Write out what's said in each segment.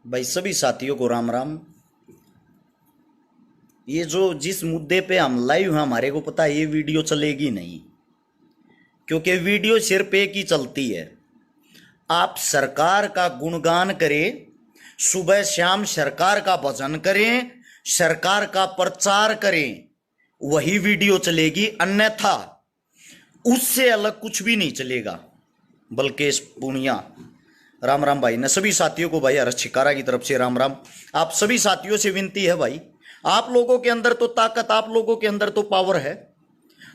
भाई सभी साथियों को राम राम। ये जो जिस मुद्दे पे हम लाइव हैं हमारे को पता है ये वीडियो चलेगी नहीं, क्योंकि वीडियो सिर्फ एक ही चलती है। आप सरकार का गुणगान करें, सुबह शाम सरकार का भजन करें, सरकार का प्रचार करें, वही वीडियो चलेगी, अन्यथा उससे अलग कुछ भी नहीं चलेगा। बल्कि पुनिया राम राम भाई ने सभी साथियों को भाई हर्ष छिकारा की तरफ से राम राम। आप सभी साथियों से विनती है भाई, आप लोगों के अंदर तो ताकत, आप लोगों के अंदर तो पावर है,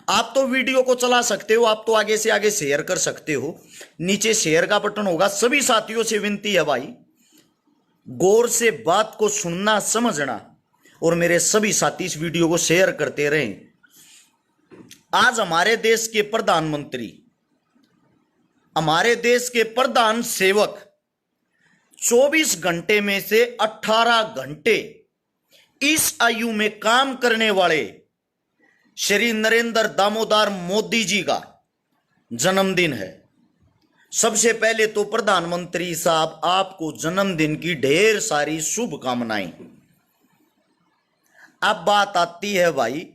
आप तो वीडियो को चला सकते हो, आप तो आगे से आगे शेयर कर सकते हो, नीचे शेयर का बटन होगा। सभी साथियों से विनती है भाई, गौर से बात को सुनना समझना, और मेरे सभी साथी इस वीडियो को शेयर करते रहें। आज हमारे देश के प्रधानमंत्री, हमारे देश के प्रधान सेवक 24 घंटे में से 18 घंटे इस आयु में काम करने वाले श्री नरेंद्र दामोदर मोदी जी का जन्मदिन है। सबसे पहले तो प्रधानमंत्री साहब आपको जन्मदिन की ढेर सारी शुभकामनाएं। अब बात आती है भाई,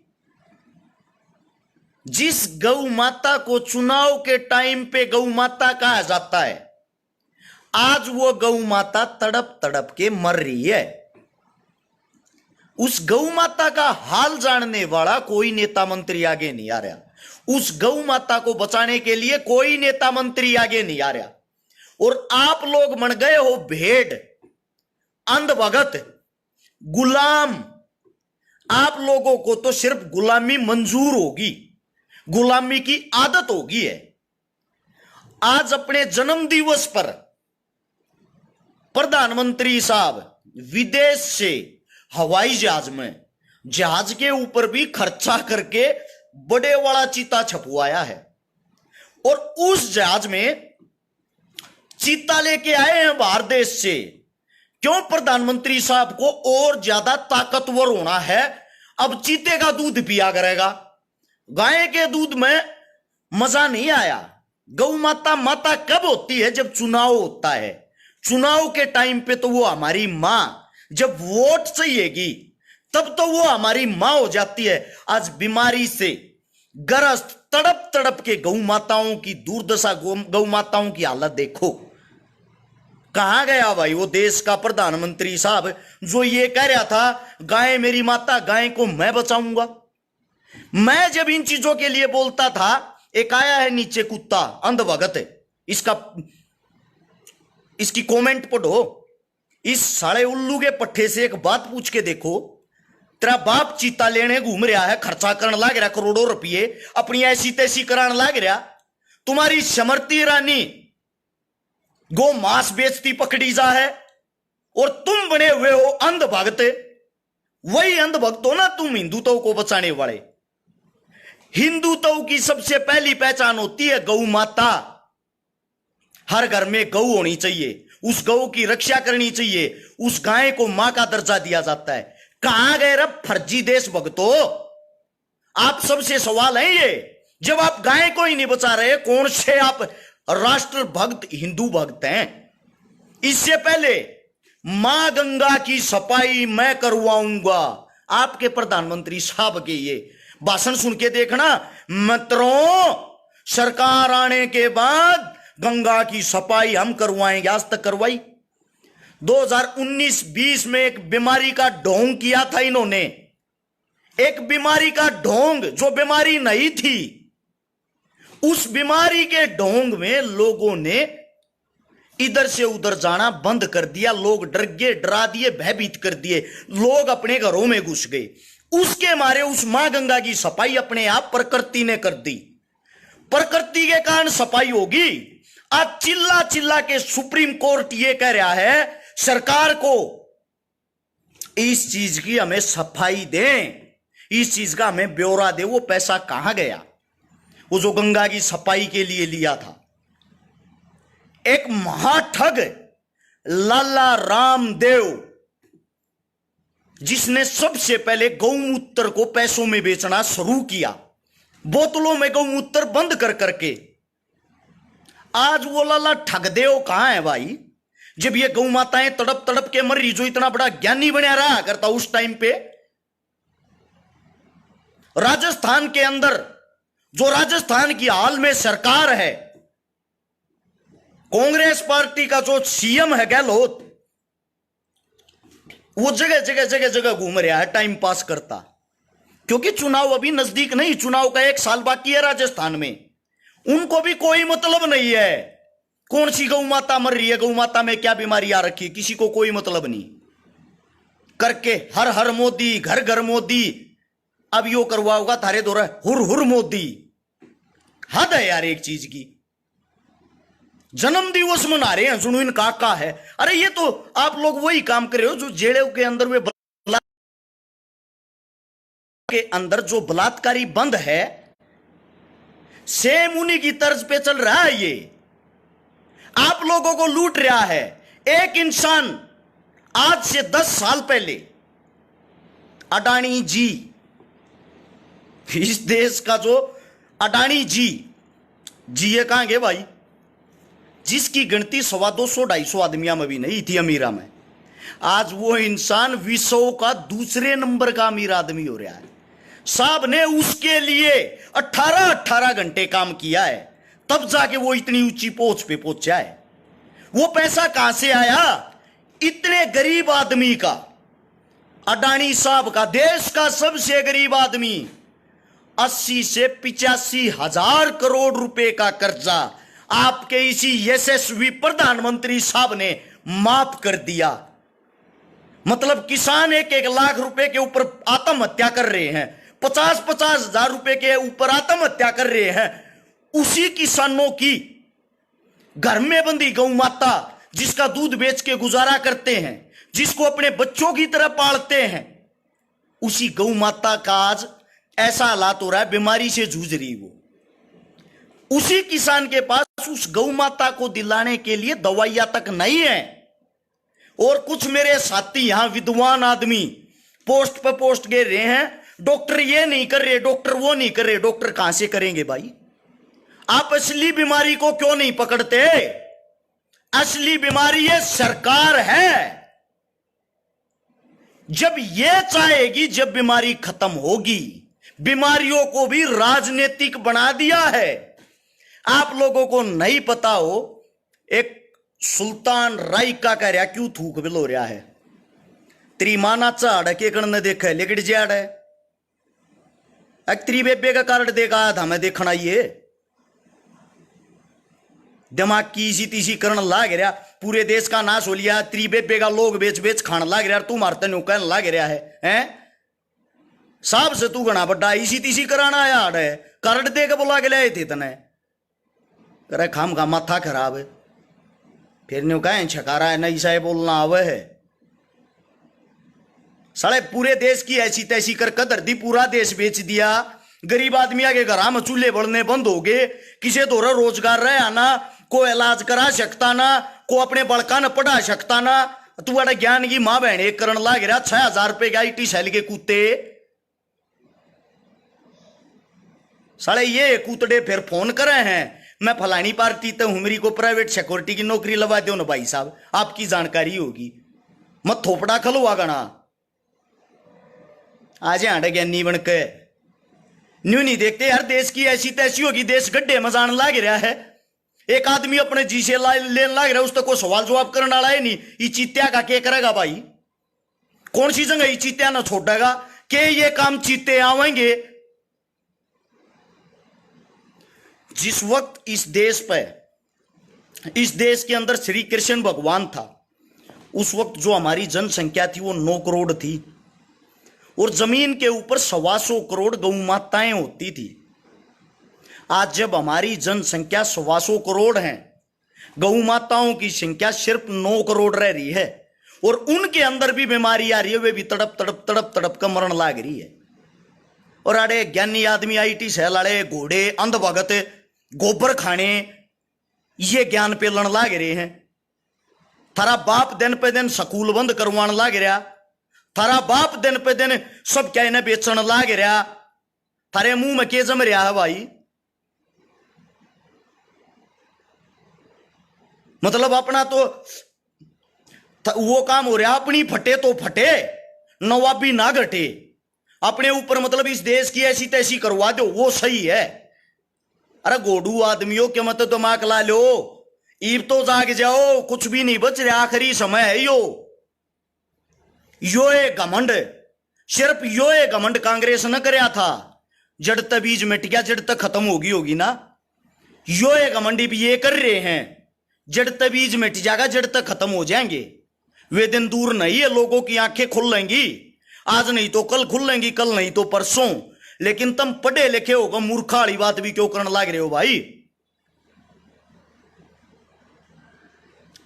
जिस गौ माता को चुनाव के टाइम पे गौ माता कहा जाता है, आज वो गौ माता तड़प तड़प के मर रही है। उस गौ माता का हाल जानने वाला कोई नेता मंत्री आगे नहीं आ रहा। उस गौ माता को बचाने के लिए कोई नेता मंत्री आगे नहीं आ रहा। और आप लोग बन गए हो भेड़, अंधभगत, गुलाम। आप लोगों को तो सिर्फ गुलामी मंजूर होगी, गुलामी की आदत होगी है। आज अपने जन्म दिवस पर प्रधानमंत्री साहब विदेश से हवाई जहाज में, जहाज के ऊपर भी खर्चा करके बड़े वाला चीता छपवाया है, और उस जहाज में चीता लेके आए हैं बाहर देश से। क्यों? प्रधानमंत्री साहब को और ज्यादा ताकतवर होना है। अब चीते का दूध पिया करेगा, गाय के दूध में मजा नहीं आया। गौ माता माता कब होती है? जब चुनाव होता है। चुनाव के टाइम पे तो वो हमारी मां, जब वोट चाहिएगी तब तो वो हमारी मां हो जाती है। आज बीमारी से ग्रस्त तड़प तड़प के गौ माताओं की दुर्दशा, गौ माताओं की हालत देखो। कहां गया भाई वो देश का प्रधानमंत्री साहब जो ये कह रहा था, गाय मेरी माता, गाय को मैं बचाऊंगा। मैं जब इन चीजों के लिए बोलता था, एक आया है नीचे कुत्ता, अंधभगत है, इसकी कमेंट पढ़ो। इस साले उल्लू के पट्टे से एक बात पूछ के देखो, तेरा बाप चीता लेने घूम रहा है, खर्चा करने लग रहा, करोड़ों रुपये अपनी ऐसी तैसी कराने लग रहा। तुम्हारी समृति ईरानी गो मांस बेचती पकड़ी जा है, और तुम बने हुए हो अंधभक्त। वही अंधभक्त हो ना तुम, हिंदुत्व को बचाने वाले। हिंदुत्व की सबसे पहली पहचान होती है गौ माता। हर घर में गौ होनी चाहिए, उस गौ की रक्षा करनी चाहिए, उस गाय को मां का दर्जा दिया जाता है। कहां गए रब फर्जी देशभक्तों? आप सबसे सवाल है ये, जब आप गाय को ही नहीं बचा रहे, कौन से आप राष्ट्र भक्त हिंदू भक्त हैं? इससे पहले मां गंगा की सफाई मैं करवाऊंगा, आपके प्रधानमंत्री साहब के ये भाषण सुन के देखना मित्रों, सरकार आने के बाद गंगा की सफाई हम करवाएंगे। आज तक करवाई? 2019-20 में एक बीमारी का ढोंग किया था इन्होंने, एक बीमारी का ढोंग जो बीमारी नहीं थी। उस बीमारी के ढोंग में लोगों ने इधर से उधर जाना बंद कर दिया। लोग डर गए, डरा दिए, भयभीत कर दिए, लोग अपने घरों में घुस गए। उसके मारे उस मां गंगा की सफाई अपने आप प्रकृति ने कर दी। प्रकृति के कारण सफाई होगी। आज चिल्ला चिल्ला के सुप्रीम कोर्ट ये कह रहा है सरकार को, इस चीज की हमें सफाई दें, इस चीज का हमें ब्यौरा दे। वो पैसा कहां गया वो जो गंगा की सफाई के लिए लिया था? एक महाठग लाला रामदेव, जिसने सबसे पहले गौमूत्र को पैसों में बेचना शुरू किया, बोतलों में गौमूत्र बंद कर करके। आज वो लाला ठगदेव कहां है भाई? जब ये गौ माताएं तड़प तड़प के मर रही, जो इतना बड़ा ज्ञानी बना रहा करता उस टाइम पे। राजस्थान के अंदर जो राजस्थान की हाल में सरकार है, कांग्रेस पार्टी का जो सीएम है गहलोत, वो जगह जगह जगह जगह घूम रहा है टाइम पास करता, क्योंकि चुनाव अभी नजदीक नहीं, चुनाव का 1 साल बाकी है राजस्थान में। उनको भी कोई मतलब नहीं है कौन सी गौ माता मर रही है, गौ माता में क्या बीमारी आ रखी है, किसी को कोई मतलब नहीं। करके हर हर मोदी, घर घर मोदी, अब यो करवा होगा थारे दौरा हुर हुर मोदी। हद है यार एक चीज की। जन्म दिवस मना रहे हैं, सुनो इन काका है। अरे ये तो आप लोग वही काम कर रहे हो जो जेलों के अंदर वे के अंदर जो बलात्कारी बंद है, सेम उन्हीं की तर्ज पे चल रहा है। ये आप लोगों को लूट रहा है। एक इंसान आज से 10 साल पहले अडानी जी, इस देश का जो अडानी जी ये कहां गए भाई, जिसकी गिनती 250-250 आदमियों में भी नहीं थी अमीरा में, आज वो इंसान विश्व का दूसरे नंबर का अमीर आदमी हो रहा है। साहब ने उसके लिए 18-18 घंटे काम किया है, तब जाके वो इतनी ऊंची पोस्ट पे पहुंचा है। वो पैसा कहां से आया? इतने गरीब आदमी का, अडानी साहब का, देश का सबसे गरीब आदमी, 80 से 85 हजार करोड़ रुपए का कर्जा आपके इसी यशस्वी प्रधानमंत्री साहब ने माफ कर दिया। मतलब किसान 1-1 लाख रुपए के ऊपर आत्महत्या कर रहे हैं, 50-50 हजार रुपए के ऊपर आत्महत्या कर रहे हैं। उसी किसानों की घर में बंदी गौ माता, जिसका दूध बेच के गुजारा करते हैं, जिसको अपने बच्चों की तरह पालते हैं, उसी गौ माता का आज ऐसा हालात हो रहा है, बीमारी से जूझ रही वो। उसी किसान के पास उस गौ माता को दिलाने के लिए दवाइयां तक नहीं है। और कुछ मेरे साथी यहां विद्वान आदमी पोस्ट पर पोस्ट गिर रहे हैं, डॉक्टर ये नहीं कर रहे, डॉक्टर वो नहीं कर रहे। डॉक्टर कहां से करेंगे भाई? आप असली बीमारी को क्यों नहीं पकड़ते? असली बीमारी ये सरकार है। जब ये चाहेगी, जब बीमारी खत्म होगी, बीमारियों को भी राजनीतिक बना दिया है। आप लोगों को नहीं पता हो, एक सुल्तान राय का कह रहा क्यों थूक बिल हो रहा है, तेरी माना चाड़ के कण देखा है लेकिन जाड़ है। तेरी बेबे का कार्ड देखा आया था मैं देखना, ये दिमाग की इसी तीसी करण लाग रहा, पूरे देश का नाश हो लिया। तेरी बेबे का लोग बेच बेच खान लाग रहा, तू मारते नु कहने लाग रहा है साहब से तू गणा बड्डा इसी तीसी कराना आया है, कार्ड दे के बुला के लाए थे तने, करे खाम का माथा खराब है। फिर न्यू कहें छकारा है नहीं साहेब बोलना आवे है। साले पूरे देश की ऐसी तैसी कर कदर दी, पूरा देश बेच दिया। गरीब आदमी के घर में चूल्हे बढ़ने बंद हो गए, किसी दौरा रोजगार रहे आना, को इलाज करा सकता ना, को अपने बड़का न पढ़ा सकता ना। तू बड़ा ज्ञान की मां बहन एक करण लाग रहा, 6,000 रुपए के IT सेल के कूते। साले ये कूतड़े फिर फोन करे हैं, मैं फलानी पार्टी तो हूं, मेरी को प्राइवेट सिक्योरिटी की नौकरी लगा दो ना भाई साहब, आपकी जानकारी होगी। मत थोपड़ा खलवा गणा आज आंडे ज्ञानी बन के न्यू नहीं देखते यार। देश की ऐसी तैसी होगी, देश गड्ढे में जान लाग रहा है। एक आदमी अपने जी से लेने लाग रहा है, उस तक को सवाल जवाब करने वाला है नहीं। ये चीत्या का क्या करेगा भाई? कौन सी जगह ये चीत्या ना छोड़ेगा कि ये काम चीते आवेंगे? जिस वक्त इस देश पे, इस देश के अंदर श्री कृष्ण भगवान था, उस वक्त जो हमारी जनसंख्या थी वो 9 करोड़ थी, और जमीन के ऊपर 125 करोड़ गौ माताएं होती थी। आज जब हमारी जनसंख्या 125 करोड़ है, गौ माताओं की संख्या सिर्फ 9 करोड़ रह रही है, और उनके अंदर भी बीमारी आ रही है, वे भी तड़प तड़प तड़प तड़प का मरण लाग रही है। और अरे ज्ञानी आदमी IT सेल वाले घोड़े अंधभगत गोबर खाने ये ज्ञान पे लड़ लाग रहे हैं। थारा बाप दिन पे दिन स्कूल बंद करवान लाग रहा, थारा बाप दिन पे दिन सब क्या इन्हें बेचन लाग रहा, थारे मुंह में के जम रहा है भाई? मतलब अपना तो वो काम हो रहा, अपनी फटे तो फटे, नवाबी ना घटे, अपने ऊपर मतलब इस देश की ऐसी तैसी करवा दो, वो सही है। अरे गोडू आदमियों के मत दिमाग ला लो, ईब तो जाग जाओ, कुछ भी नहीं बच रहा, आखिरी समय है यो ए घमंड, सिर्फ यो ए घमंड कांग्रेस न करया था, जड़ तक बीज मिट गया, जड़ तक खत्म होगी ना, यो ए घमंडी भी ये कर रहे हैं, जड़ तक बीज मिट जाएगा, जड़ तक खत्म हो जाएंगे, वे दिन दूर नहीं है, लोगों की आंखें खुल लेंगी, आज नहीं तो कल खुल लेंगी, कल नहीं तो परसों, लेकिन तुम पढ़े लिखे होगा, मूर्खा वाली बात भी क्यों करने लग रहे हो भाई,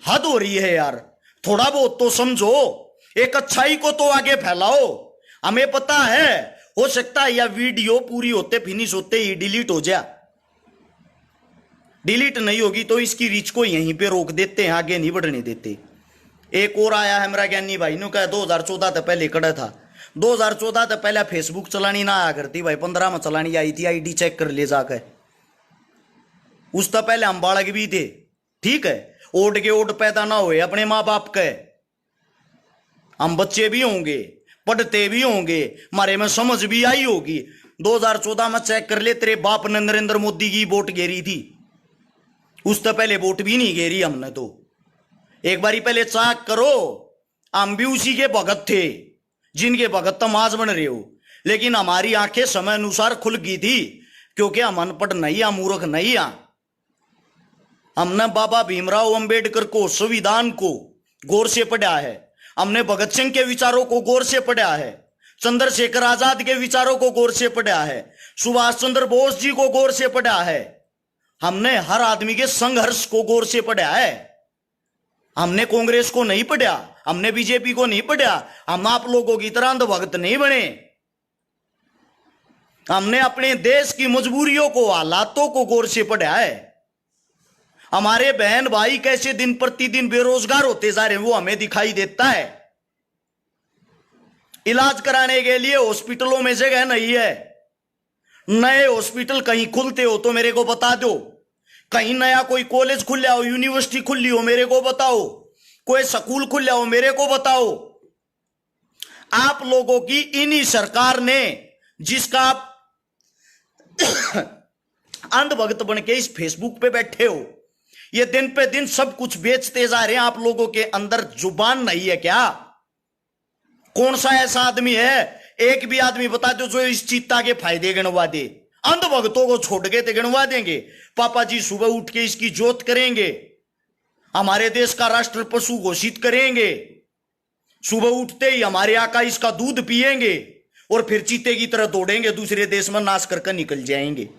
हद हो रही है यार, थोड़ा बहुत तो समझो, एक अच्छाई को तो आगे फैलाओ। हमें पता है, हो सकता है यह वीडियो पूरी होते फिनिश होते ही डिलीट हो जाए, डिलीट नहीं होगी तो इसकी रीच को यहीं पे रोक देते हैं, आगे नहीं बढ़ने देते। एक और आया है मेरा ज्ञानी भाई ने कहा 2014 तक पहले कड़ा था, 2014 तक पहले फेसबुक चलानी ना आया करती भाई, 15 में चलानी आई थी, आईडी चेक कर ले जाकर, उस तक पहले हम बालक भी थे, ठीक है, ओट के ओट पैदा ना हुए अपने माँ बाप के, हम बच्चे भी होंगे, पढ़ते भी होंगे, हमारे में समझ भी आई होगी। 2014 में चेक कर ले, तेरे बाप ने नरेंद्र मोदी की वोट घेरी थी, उस तो पहले वोट भी नहीं घेरी हमने तो, एक बारी पहले चेक करो, हम भी उसी के भगत थे जिनके भगत तुम आज बन रहे हो, लेकिन हमारी आंखें समय अनुसार खुल गई थी, क्योंकि हम अनपढ़ नहीं, हम मूर्ख नहीं, हमने बाबा भीमराव अंबेडकर को, संविधान को गौर से पढ़ा है, हमने भगत सिंह के विचारों को गौर से पढ़ा है, चंद्रशेखर आजाद के विचारों को गौर से पढ़ा है, सुभाष चंद्र बोस जी को गौर से पढ़ा है, हमने हर आदमी के संघर्ष को गौर से पढ़ा है, हमने कांग्रेस को नहीं पढ़ा, हमने बीजेपी को नहीं पढ़ा, हम आप लोगों की तरह अंधभक्त नहीं बने, हमने अपने देश की मजबूरियों को, हालातों को गौर से पढ़ा है। हमारे बहन भाई कैसे दिन प्रतिदिन बेरोजगार होते जा रहे हैं वो हमें दिखाई देता है, इलाज कराने के लिए हॉस्पिटलों में जगह नहीं है, नए हॉस्पिटल कहीं खुलते हो तो मेरे को बता दो, कहीं नया कोई कॉलेज खुला हो, यूनिवर्सिटी खुली हो मेरे को बताओ, कोई स्कूल खुला हो मेरे को बताओ। आप लोगों की इन्हीं सरकार ने, जिसका आप अंधभक्त बन के इस फेसबुक पे बैठे हो, ये दिन पे दिन सब कुछ बेचते जा रहे हैं, आप लोगों के अंदर जुबान नहीं है क्या? कौन सा ऐसा आदमी है, एक भी आदमी बता दो जो इस चीता के फायदे गिनवा दे? अंधभक्तों को छोड़ के तो गिनवा देंगे, पापा जी सुबह उठ के इसकी जोत करेंगे, हमारे देश का राष्ट्र पशु घोषित करेंगे, सुबह उठते ही हमारे आका इसका दूध पिएंगे और फिर चीते की तरह दौड़ेंगे, दूसरे देश में नाश करके निकल जाएंगे।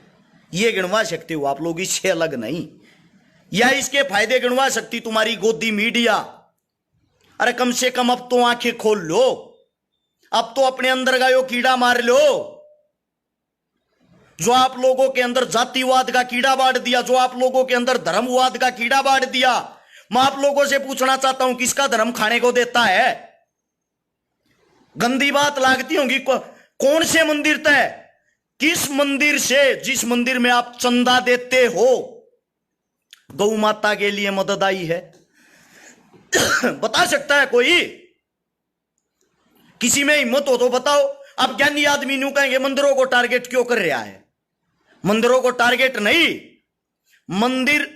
ये गिनवा सकते हो आप लोग, इससे अलग नहीं। या इसके फायदे गिनवा सकती तुम्हारी गोदी मीडिया? अरे कम से कम अब तो आंखें खोल लो, अब तो अपने अंदर का यो कीड़ा मार लो जो आप लोगों के अंदर जातिवाद का कीड़ा बांट दिया, जो आप लोगों के अंदर धर्मवाद का कीड़ा बांट दिया। मैं आप लोगों से पूछना चाहता हूं, किसका धर्म खाने को देता है? गंदी बात लागती होगी, कौन से मंदिर तय, किस मंदिर से, जिस मंदिर में आप चंदा देते हो गौ माता के लिए मदद आई है? बता सकता है कोई? किसी में हिम्मत हो तो बताओ। अब ज्ञानी आदमी न्यू कहेंगे मंदिरों को टारगेट क्यों कर रहा है? मंदिरों को टारगेट नहीं, मंदिर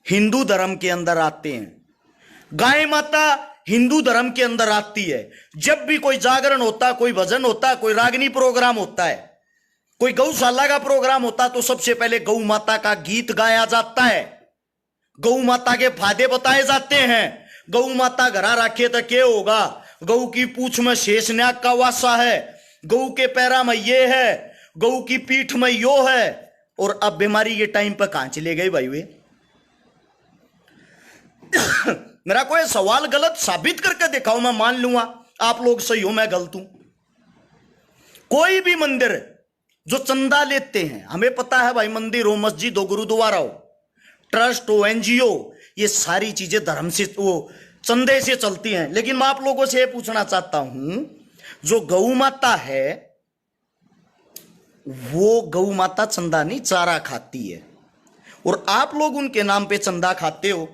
हिंदू धर्म के अंदर आते हैं, गाय माता हिंदू धर्म के अंदर आती है। जब भी कोई जागरण होता है, कोई भजन होता है, कोई रागनी प्रोग्राम होता है, कोई गौशाला का प्रोग्राम होता है, तो सबसे पहले गौ माता का गीत गाया जाता है, गौ माता के फायदे बताए जाते हैं। गौ माता घरा रखे तो क्या होगा? गौ की पूंछ में शेषनाग का वासा है, गौ के पैरा में ये है, गौ की पीठ में यो है। और अब बीमारी ये टाइम पर कहां चले गए भाई वे? मेरा कोई सवाल गलत साबित करके दिखाओ, मैं मान लूंगा आप लोग सही हो, मैं गलत हूं। कोई भी मंदिर जो चंदा लेते हैं, हमें पता है भाई, मंदिर हो, मस्जिद हो, गुरुद्वारा हो, ट्रस्ट हो, एनजीओ, ये सारी चीजें धर्म से, वो चंदे से चलती हैं। लेकिन मैं आप लोगों से पूछना चाहता हूं, जो गौ माता है वो गौ माता चंदा नहीं चारा खाती है, और आप लोग उनके नाम पे चंदा खाते हो।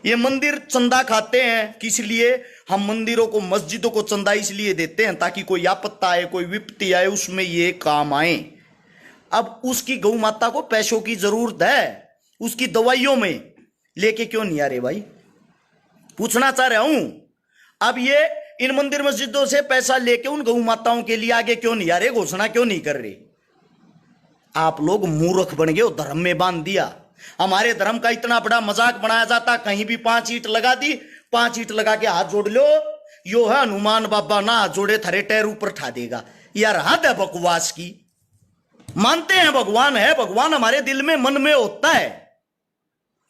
ये मंदिर चंदा खाते हैं, किस लिए? हम मंदिरों को, मस्जिदों को चंदा इसलिए देते हैं ताकि कोई आपत्ति आए, कोई विपत्ति आए, उसमें ये काम आए। अब उसकी गौ माता को पैसों की जरूरत है, उसकी दवाइयों में, लेके क्यों नहीं आ रहे भाई? पूछना चाह रहा हूं। अब ये इन मंदिर मस्जिदों से पैसा लेके उन गौ माताओं के लिए आगे क्यों नहीं आ रहे, घोषणा क्यों नहीं कर रहे? आप लोग मूर्ख बन गए, धर्म में बांध दिया। हमारे धर्म का इतना बड़ा मजाक बनाया जाता, कहीं भी 5 ईंट लगा दी, 5 ईंट लगा के हाथ जोड़ लो, यो है हनुमान बाबा ना हाथ जोड़े थारे टैर ऊपर ठा देगा। यार हद है बकवास की। मानते हैं भगवान है, भगवान हमारे दिल में, मन में होता है।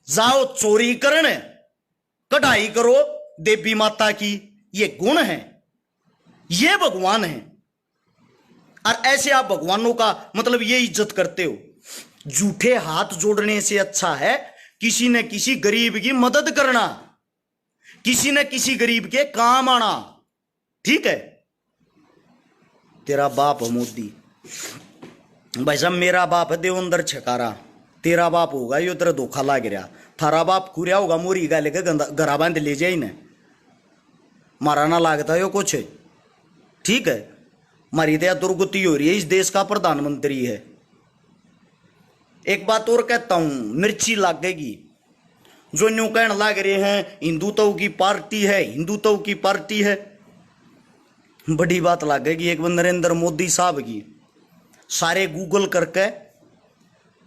जाओ चोरी करने, कढ़ाई करो देवी माता की, ये गुण है, ये भगवान है। और ऐसे आप भगवानों का मतलब ये इज्जत करते हो। झूठे हाथ जोड़ने से अच्छा है किसी न किसी गरीब की मदद करना, किसी न किसी गरीब के काम आना। ठीक है? तेरा बाप है मोदी, भाई साहब मेरा बाप है देवेंद्र छकारा, तेरा बाप होगा यो तेरा धोखा लाग रहा, थारा बाप खुरिया होगा मोरी गाले के घरा बांध ले जाए न, मारा ना लागता यो कुछ। ठीक है? मारी दया दुर्गति हो रही है, इस देश का प्रधानमंत्री है। एक बात और कहता हूं, मिर्ची लागेगी। जो न्यू कहने लाग रहे हैं हिंदुत्व की पार्टी है, हिंदुत्व की पार्टी है, बड़ी बात लागेगी एक बार नरेंद्र मोदी साहब की। सारे गूगल करके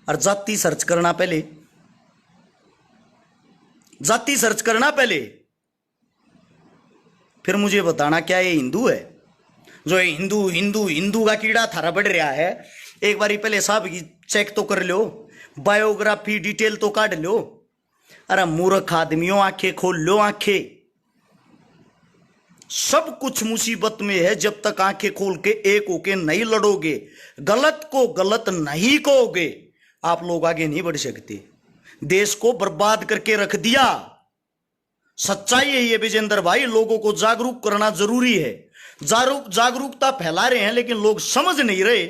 और जाति सर्च करना, पहले जाति सर्च करना पहले, फिर मुझे बताना क्या ये हिंदू है? जो हिंदू हिंदू हिंदू का कीड़ा थारा बढ़ रहा है, एक बारी पहले साहब की चेक तो कर लो, बायोग्राफी डिटेल तो काट लो। अरे मूर्ख आदमियों, आंखें खोल लो, आंखें। सब कुछ मुसीबत में है जब तक आंखें खोल के एक होके नहीं लड़ोगे, गलत को गलत नहीं कहोगे, आप लोग आगे नहीं बढ़ सकते। देश को बर्बाद करके रख दिया। सच्चाई है ये विजेंद्र भाई, लोगों को जागरूक करना जरूरी है। जागरूकता फैला रहे हैं लेकिन लोग समझ नहीं रहे।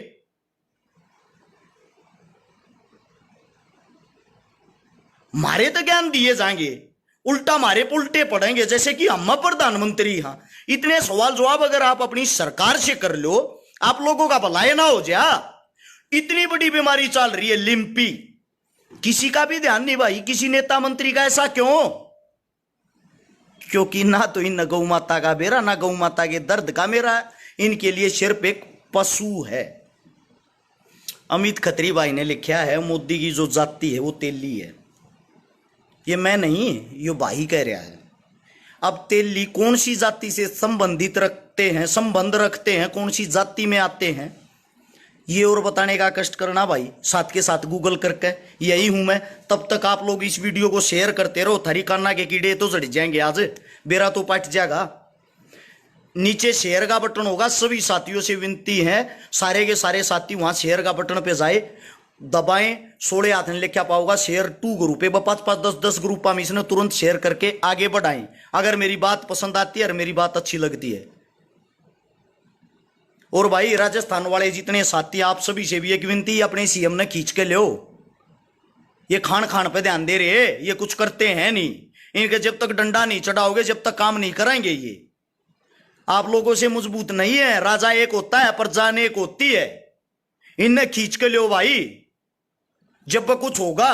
मारे तो ज्ञान दिए जाएंगे, उल्टा मारे उल्टे पड़ेंगे, जैसे कि हम प्रधानमंत्री। हाँ, इतने सवाल जवाब अगर आप अपनी सरकार से कर लो, आप लोगों का भलाई ना हो जा। इतनी बड़ी बीमारी चल रही है लिम्पी, किसी का भी ध्यान नहीं भाई, किसी नेता मंत्री का। ऐसा क्यों? क्योंकि ना तो इन गौ माता का बेरा, ना गौ माता के दर्द का मेरा, इनके लिए सिर्फ एक पशु है। अमित खत्री भाई ने लिखा है मोदी की जो जाति है वो तेली है। ये मैं नहीं, ये भाई कह रहा है। अब तेली कौन सी जाति से संबंधित रखते हैं, संबंध रखते हैं, कौन सी जाति में आते हैं, ये और बताने का कष्ट करना भाई, साथ के साथ गूगल करके। यही हूं मैं। तब तक आप लोग इस वीडियो को शेयर करते रहो, थारी कान्ना के कीड़े तो जड़ जाएंगे, आज बेरा तो पट जाएगा। नीचे शेयर का बटन होगा, सभी साथियों से विनती है, सारे के सारे साथी वहां शेयर का बटन पे जाए, दबाएं। 16 हाथ ने लिखा पाओगा शेयर 2 ग्रुप है, 5-5 10-10 ग्रुप में इसने तुरंत शेयर करके आगे बढ़ाएं। अगर मेरी बात पसंद आती है और मेरी बात अच्छी लगती है। और भाई राजस्थान वाले जितने साथी, आप सभी से भी एक विनती, अपने सीएम ने खींच के लो। ये खान खान पे ध्यान दे रहे, ये कुछ करते हैं नहीं। इनके जब तक डंडा नहीं चढ़ाओगे, जब तक काम नहीं कराएंगे, ये आप लोगों से मजबूत नहीं है। राजा एक होता है, प्रजा एक होती है। इन्हें खींच के लो भाई, जब कुछ होगा।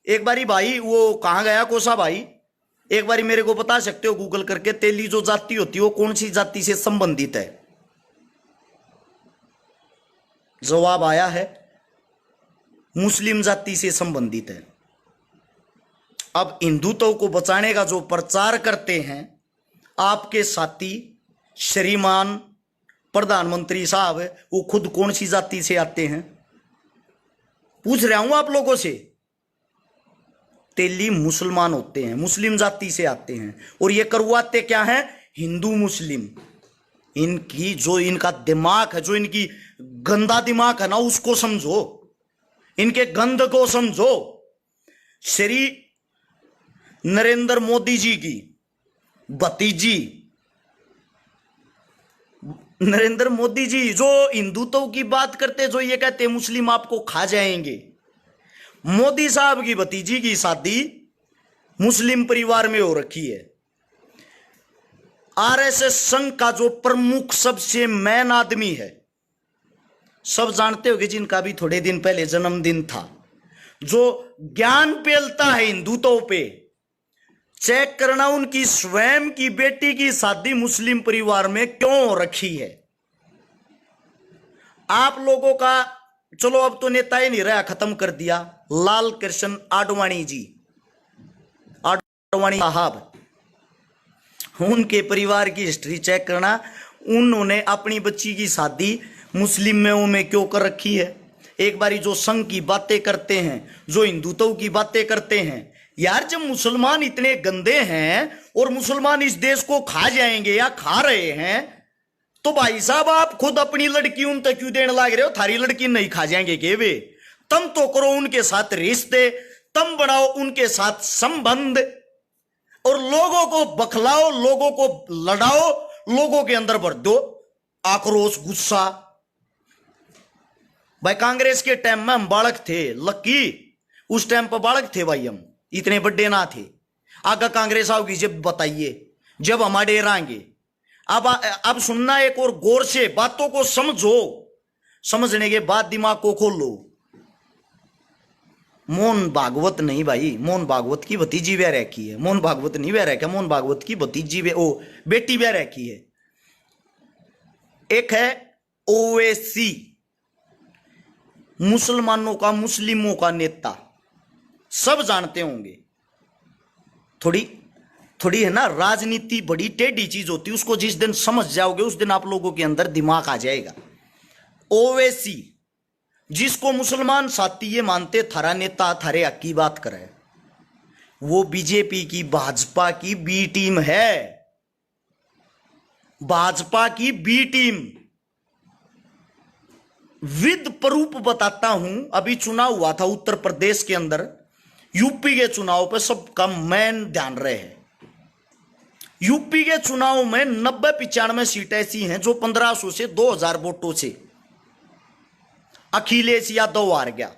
एक बारी भाई वो कहां गया कोसा भाई, एक बारी मेरे को बता सकते हो गूगल करके, तेली जो जाति होती है वो कौन सी जाति से संबंधित है? जवाब आया है मुस्लिम जाति से संबंधित है। अब हिंदुत्व को बचाने का जो प्रचार करते हैं आपके साथी श्रीमान प्रधानमंत्री साहब, वो खुद कौन सी जाति से आते हैं? पूछ रहा हूं आप लोगों से। तेली मुसलमान होते हैं, मुस्लिम जाति से आते हैं। और ये करवाते क्या है? हिंदू मुस्लिम। इनकी जो इनका दिमाग है, जो इनकी गंदा दिमाग है ना, उसको समझो, इनके गंद को समझो। श्री नरेंद्र मोदी जी की भतीजी, नरेंद्र मोदी जी जो हिंदुत्व की बात करते, जो ये कहते मुस्लिम आपको खा जाएंगे, मोदी साहब की भतीजी की शादी मुस्लिम परिवार में हो रखी है। आरएसएस संघ का जो प्रमुख सबसे मेन आदमी है, सब जानते होंगे, जिनका भी थोड़े दिन पहले जन्मदिन था, जो ज्ञान पेलता है हिंदुत्व पे, चेक करना उनकी स्वयं की बेटी की शादी मुस्लिम परिवार में क्यों हो रखी है। आप लोगों का चलो अब तो नेता ही नहीं रहा, खत्म कर दिया, लाल कृष्ण आडवाणी जी, आडवाणी साहब, उनके परिवार की हिस्ट्री चेक करना, उन्होंने अपनी बच्ची की शादी मुस्लिम में क्यों कर रखी है। एक बारी जो संघ की बातें करते हैं, जो हिंदुत्व की बातें करते हैं, यार जब मुसलमान इतने गंदे हैं और मुसलमान इस देश को खा जाएंगे या खा रहे हैं, तो भाई साहब आप खुद अपनी लड़की उन तक क्यों देने लग रहे हो। थारी लड़की नहीं खा जाएंगे के वे, तुम तो करो उनके साथ रिश्ते, तुम बनाओ उनके साथ संबंध और लोगों को बखलाओ, लोगों को लड़ाओ, लोगों के अंदर भर दो आक्रोश, गुस्सा। भाई कांग्रेस के टाइम में हम बालक थे, लक्की उस टाइम पर बालक थे भाई, हम इतने बड़े ना थे। आगे कांग्रेस आओगी जब बताइए, जब हमारे डेराएंगे। अब सुनना एक और गौर से, बातों को समझो, समझने के बाद दिमाग को खोलो। मोहन भागवत नहीं भाई, मोहन भागवत की भतीजी ब्याह रखी है, मोहन भागवत नहीं ब्याह रखा, मोहन भागवत की भतीजी बेटी ब्याह रखी है। एक है ओवैसी, मुसलमानों का, मुस्लिमों का नेता, सब जानते होंगे। थोड़ी है ना, राजनीति बड़ी टेढ़ी चीज होती है, उसको जिस दिन समझ जाओगे उस दिन आप लोगों के अंदर दिमाग आ जाएगा। ओवैसी, जिसको मुसलमान साथी ये मानते थारा नेता थारे हक की बात करे, वो बीजेपी की, भाजपा की बी टीम है, भाजपा की बी टीम। विद प्रूफ बताता हूं, अभी चुनाव हुआ था उत्तर प्रदेश के अंदर, यूपी के चुनाव पे सबका मेन ध्यान रहे है। यूपी के चुनाव में 90-95 सीटें ऐसी हैं जो 1500 से 2000 वोटों से अखिलेश यादव हार गया।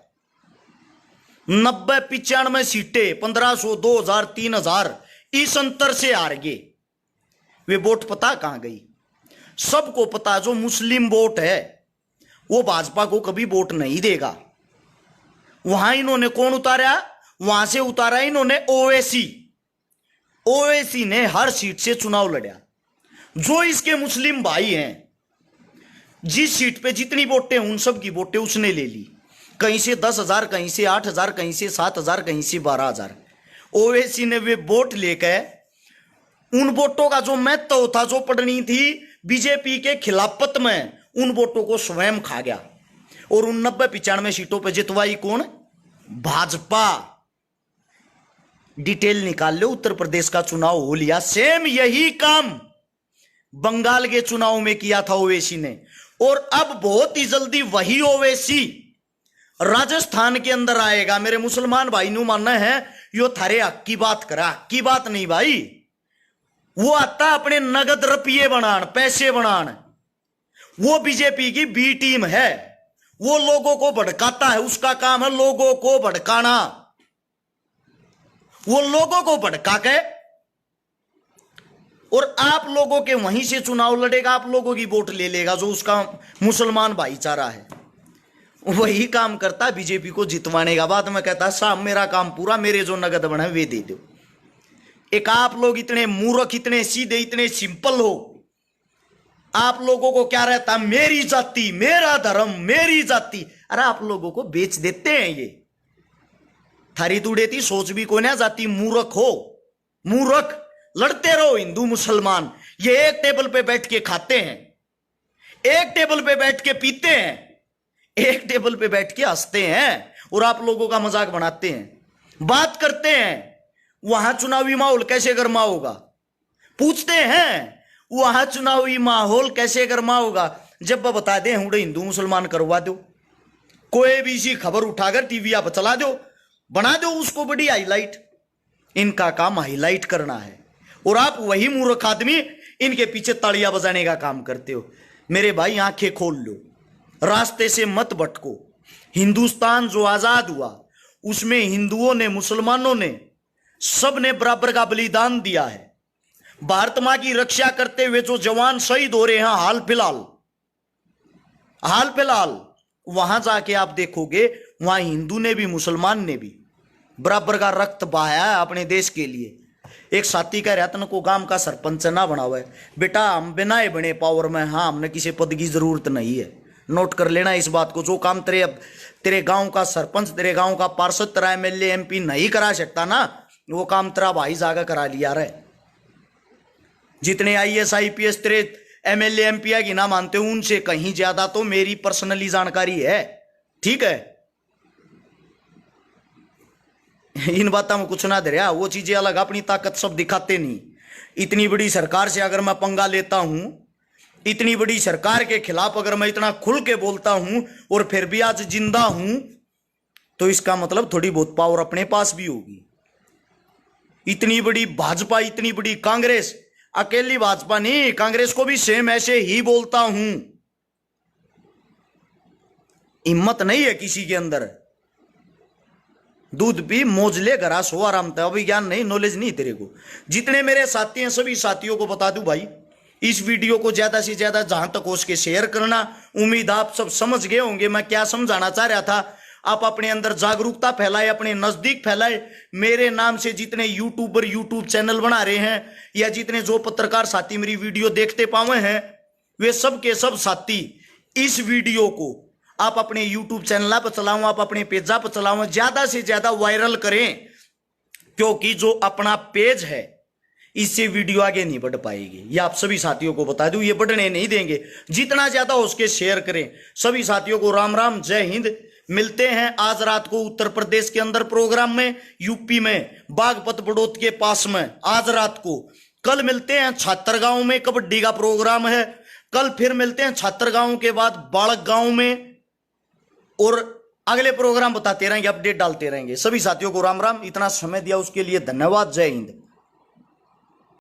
90-95 सीटें 1500, 2000, 3000 इस अंतर से हार गए। वे वोट पता कहां गई? सबको पता, जो मुस्लिम वोट है वो भाजपा को कभी वोट नहीं देगा। वहां इन्होंने कौन उतारा? वहां से उतारा इन्होंने ओवैसी। ओवैसी ने हर सीट से चुनाव लड़ा। जो इसके मुस्लिम भाई हैं, जिस सीट पे जितनी वोटें उन सब की वोटें उसने ले ली। कहीं से 10,000, कहीं से 8,000, कहीं से 7,000, कहीं से 12,000। ओवैसी ने वे वोट लेकर उन वोटों का जो महत्व था, जो पड़नी थी बीजेपी के खिलाफत में, उन वोटों को स्वयं खा गया और उन 90-95 सीटों पर जितवाई कौन? भाजपा। डिटेल निकाल लो, उत्तर प्रदेश का चुनाव हो लिया। सेम यही काम बंगाल के चुनाव में किया था ओवैसी ने, और अब बहुत ही जल्दी वही ओवैसी राजस्थान के अंदर आएगा। मेरे मुसलमान भाई नु मानना है यो थारे हक की बात करा, हक की बात नहीं भाई। वो आता अपने नगद रुपये बनान, पैसे बनान। वो बीजेपी की बी टीम है, वो लोगों को भड़काता है, उसका काम है लोगों को भड़काना। वो लोगों को भड़का के और आप लोगों के वहीं से चुनाव लड़ेगा, आप लोगों की वोट ले लेगा, जो उसका मुसलमान भाईचारा है। वही काम करता बीजेपी को जितवाने का। बाद में कहता साहब मेरा काम पूरा, मेरे जो नगद बने वे दे दो। एक आप लोग इतने मूर्ख, इतने सीधे, इतने सिंपल हो, आप लोगों को क्या रहता? मेरी जाति, मेरा धर्म, मेरी जाति। अरे आप लोगों को बेच देते हैं ये। थारी तुड़े थी सोच भी कोई ना जाती। मूर्ख हो, मूर्ख। लड़ते रहो हिंदू मुसलमान। ये एक टेबल पे बैठ के खाते हैं, एक टेबल पे बैठ के पीते हैं, एक टेबल पे बैठ के हंसते हैं और आप लोगों का मजाक बनाते हैं, बात करते हैं। वहां चुनावी माहौल कैसे गर्मा होगा? पूछते हैं वहां चुनावी माहौल कैसे गर्मा होगा? जब वह बता दें हुडे हिंदू मुसलमान करवा दो, कोई भी सी खबर उठाकर टीवी आप चला दो, बना दो उसको बड़ी हाईलाइट। इनका काम हाईलाइट करना है और आप वही मूर्ख आदमी इनके पीछे तालियां बजाने का काम करते हो। मेरे भाई आंखें खोल लो, रास्ते से मत भटको। हिंदुस्तान जो आजाद हुआ उसमें हिंदुओं ने, मुसलमानों ने सबने बराबर का बलिदान दिया है। भारत मां की रक्षा करते हुए जो जवान शहीद हो रहे हैं हाल फिलहाल वहां जाके आप देखोगे, वहां हिंदू ने भी मुसलमान ने भी बराबर का रक्त बहाया है अपने देश के लिए। एक साथी का रतन को गांव का सरपंच ना बनावा है, बेटा हम बिना बने पावर में, हाँ हमने किसी पद की जरूरत नहीं है। नोट कर लेना इस बात को। जो काम तेरे गांव का सरपंच, तेरे गांव का पार्षद, तेरा एमएलए एमपी नहीं करा सकता ना, वो काम तेरा भाई जागा करा लिया रहे। जितने आईएएस आईपीएस तेरे एमएलए एमपी की ना मानते हो, उनसे कहीं ज्यादा तो मेरी पर्सनली जानकारी है, ठीक है। इन बातों में कुछ ना दे रहा, वो चीजें अलग, अपनी ताकत सब दिखाते नहीं। इतनी बड़ी सरकार से अगर मैं पंगा लेता हूं, इतनी बड़ी सरकार के खिलाफ अगर मैं इतना खुल के बोलता हूं और फिर भी आज जिंदा हूं, तो इसका मतलब थोड़ी बहुत पावर अपने पास भी होगी। इतनी बड़ी भाजपा, इतनी बड़ी कांग्रेस, अकेली भाजपा नहीं, कांग्रेस को भी सेम ऐसे ही बोलता हूं। हिम्मत नहीं है किसी के अंदर। दूध पी मौज ले घरा सो आराम था। अभी ज्ञान नहीं, नॉलेज नहीं तेरे को। जितने मेरे साथी हैं सभी साथियों को बता दूं भाई, इस वीडियो को ज्यादा से ज्यादा जहां तक हो सके शेयर करना। उम्मीद आप सब समझ गए होंगे मैं क्या समझाना चाह रहा था। आप अपने अंदर जागरूकता फैलाए, अपने नजदीक फैलाए। मेरे नाम से जितने यूट्यूबर यूट्यूब चैनल बना रहे हैं, या जितने जो पत्रकार साथी मेरी वीडियो देखते पाए हैं, वे सब के सब साथी इस वीडियो को आप अपने यूट्यूब चैनल पर चलाओ, आप अपने पेजा पर चलाओ, ज्यादा से ज्यादा वायरल करें। क्योंकि जो अपना पेज है, इससे वीडियो आगे नहीं बढ़ पाएगी। ये आप सभी साथियों को बता दूं, ये बढ़ने नहीं देंगे। जितना ज्यादा हो उसके शेयर करें। सभी साथियों को राम राम, जय हिंद। मिलते हैं आज रात को उत्तर प्रदेश के अंदर प्रोग्राम में, यूपी में बागपत बड़ौत के पास में आज रात को। कल मिलते हैं छात्रगांव में, कबड्डी का प्रोग्राम है। कल फिर मिलते हैं छात्रगांव के बाद बालक गांव में, और अगले प्रोग्राम बताते रहेंगे, अपडेट डालते रहेंगे। सभी साथियों को राम राम। इतना समय दिया उसके लिए धन्यवाद। जय हिंद।